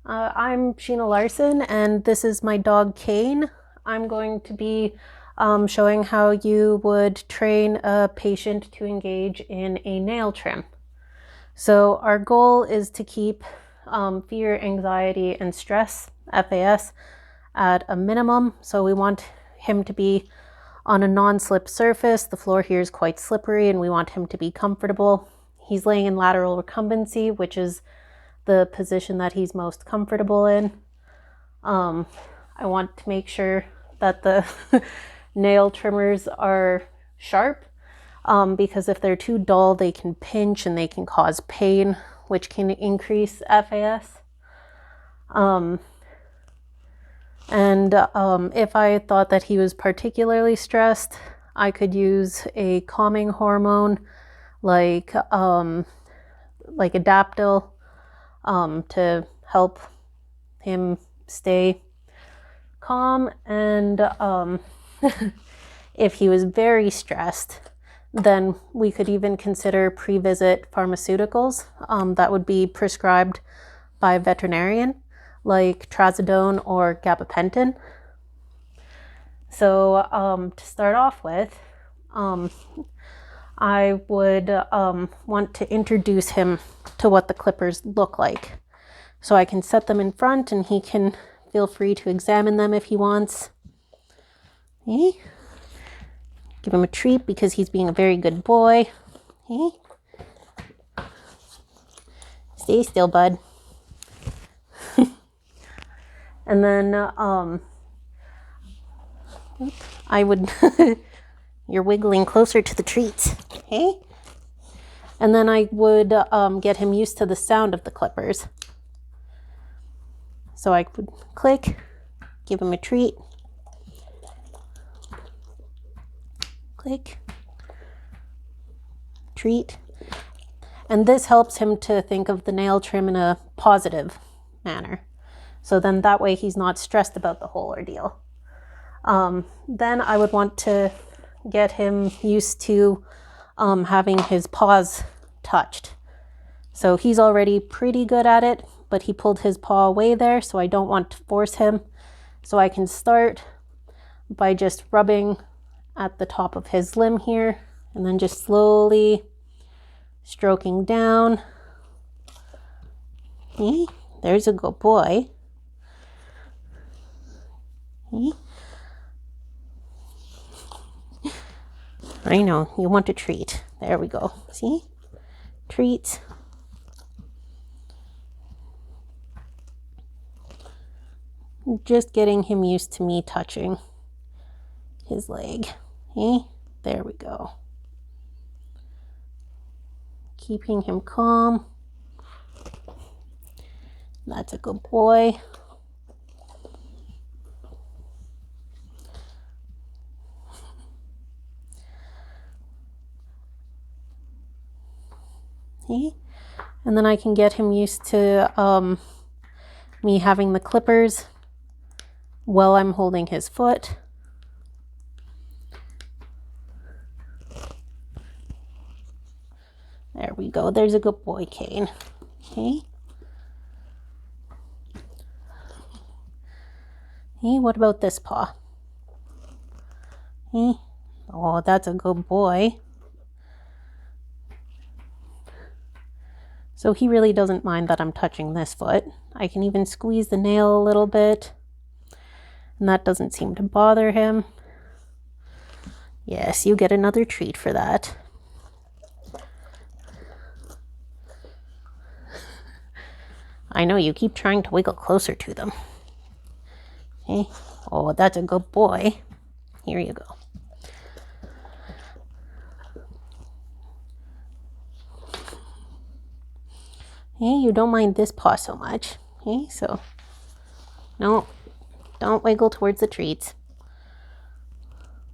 I'm Sheena Larson, and this is my dog Kane. I'm going to be showing how you would train a patient to engage in a nail trim. So our goal is to keep fear, anxiety, and stress, FAS, at a minimum. So we want him to be on a non-slip surface. The floor here is quite slippery and we want him to be comfortable. He's laying in lateral recumbency, which is the position that he's most comfortable in. I want to make sure that the nail trimmers are sharp, because if they're too dull, they can pinch and they can cause pain, which can increase FAS. If I thought that he was particularly stressed, I could use a calming hormone like Adaptil to help him stay calm. And if he was very stressed, then we could even consider pre-visit pharmaceuticals that would be prescribed by a veterinarian, like trazodone or gabapentin. So to start off with, I would want to introduce him to what the clippers look like. So I can set them in front and he can feel free to examine them if he wants. Okay. Give him a treat because he's being a very good boy. Okay. Stay still, bud. And then I would you're wiggling closer to the treats. Okay. And then I would get him used to the sound of the clippers. So I would click, give him a treat, click, treat. And this helps him to think of the nail trim in a positive manner. So then that way he's not stressed about the whole ordeal. Then I would want to get him used to having his paws touched. So he's already pretty good at it, but he pulled his paw away there, so I don't want to force him. So I can start by just rubbing at the top of his limb here, and then just slowly stroking down. Okay, there's a good boy. Okay. I know, you want a treat. There we go. See? Treats. Just getting him used to me touching his leg. Okay? There we go. Keeping him calm. That's a good boy. Okay. And then I can get him used to me having the clippers while I'm holding his foot. There we go. There's a good boy, Kane. Okay. Hey, what about this paw? Hey. Oh, that's a good boy. So he really doesn't mind that I'm touching this foot. I can even squeeze the nail a little bit, and that doesn't seem to bother him. Yes, you get another treat for that. I know, you keep trying to wiggle closer to them. Okay. Oh, that's a good boy. Here you go. Hey, you don't mind this paw so much. Okay, so no, don't wiggle towards the treats.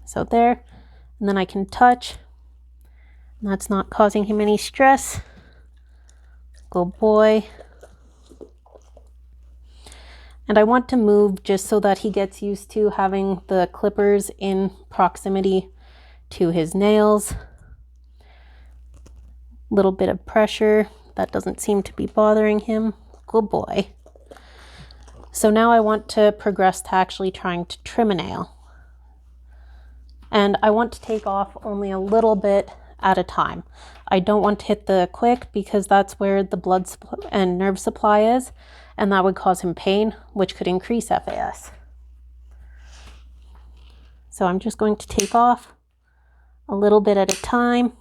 So there, and then I can touch. And that's not causing him any stress. Good boy. And I want to move just so that he gets used to having the clippers in proximity to his nails. Little bit of pressure. That doesn't seem to be bothering him. Good boy. So now I want to progress to actually trying to trim a nail. And I want to take off only a little bit at a time. I don't want to hit the quick because that's where the blood and nerve supply is, and that would cause him pain, which could increase FAS. So I'm just going to take off a little bit at a time.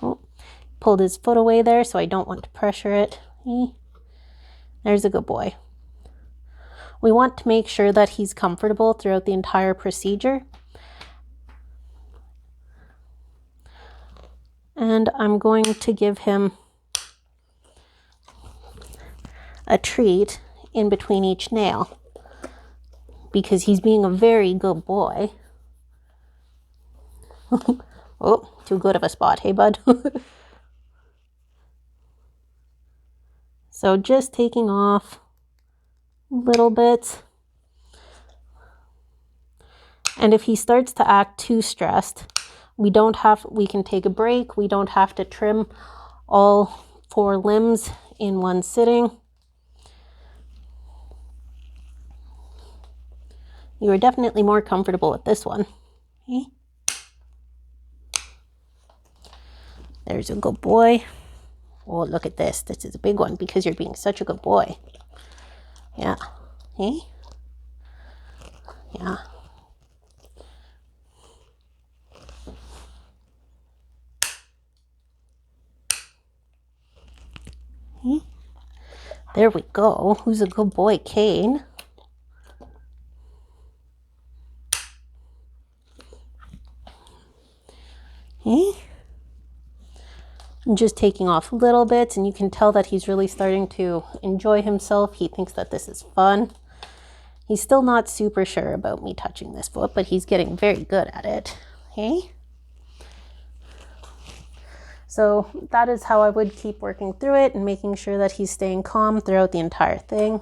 Oh, pulled his foot away there, so I don't want to pressure it. There's a good boy. We want to make sure that he's comfortable throughout the entire procedure. And I'm going to give him a treat in between each nail because he's being a very good boy. Oh, too good of a spot, hey bud? So just taking off little bits. And if he starts to act too stressed, we can take a break. We don't have to trim all 4 limbs in one sitting. You are definitely more comfortable with this one. Okay. There's a good boy. Oh, look at this. This is a big one because you're being such a good boy. Yeah. Okay. Yeah. Okay. There we go. Who's a good boy, Kane? Okay. I'm just taking off little bits, and you can tell that he's really starting to enjoy himself. He thinks that this is fun. He's still not super sure about me touching this foot, but he's getting very good at it. Okay. So that is how I would keep working through it and making sure that he's staying calm throughout the entire thing.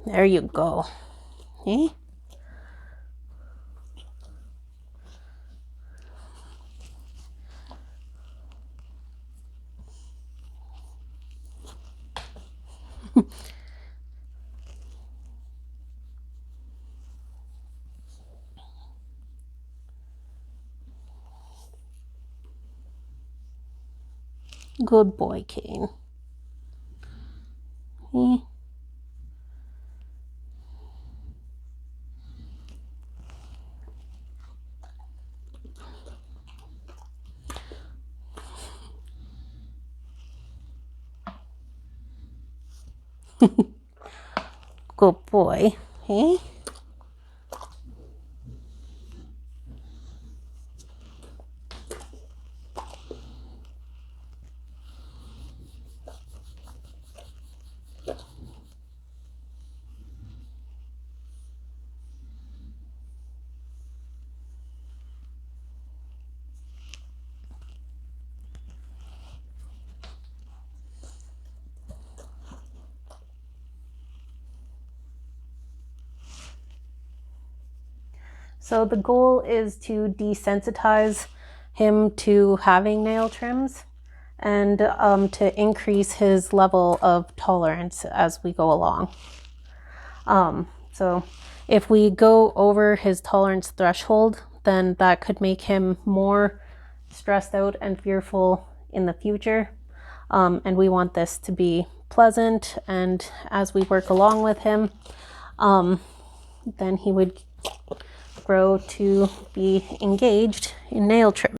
There you go. Okay. Good boy, Kane. Okay. Good boy. Okay. So the goal is to desensitize him to having nail trims and to increase his level of tolerance as we go along. So if we go over his tolerance threshold, then that could make him more stressed out and fearful in the future. And we want this to be pleasant, and as we work along with him, then he would grow to be engaged in nail trim.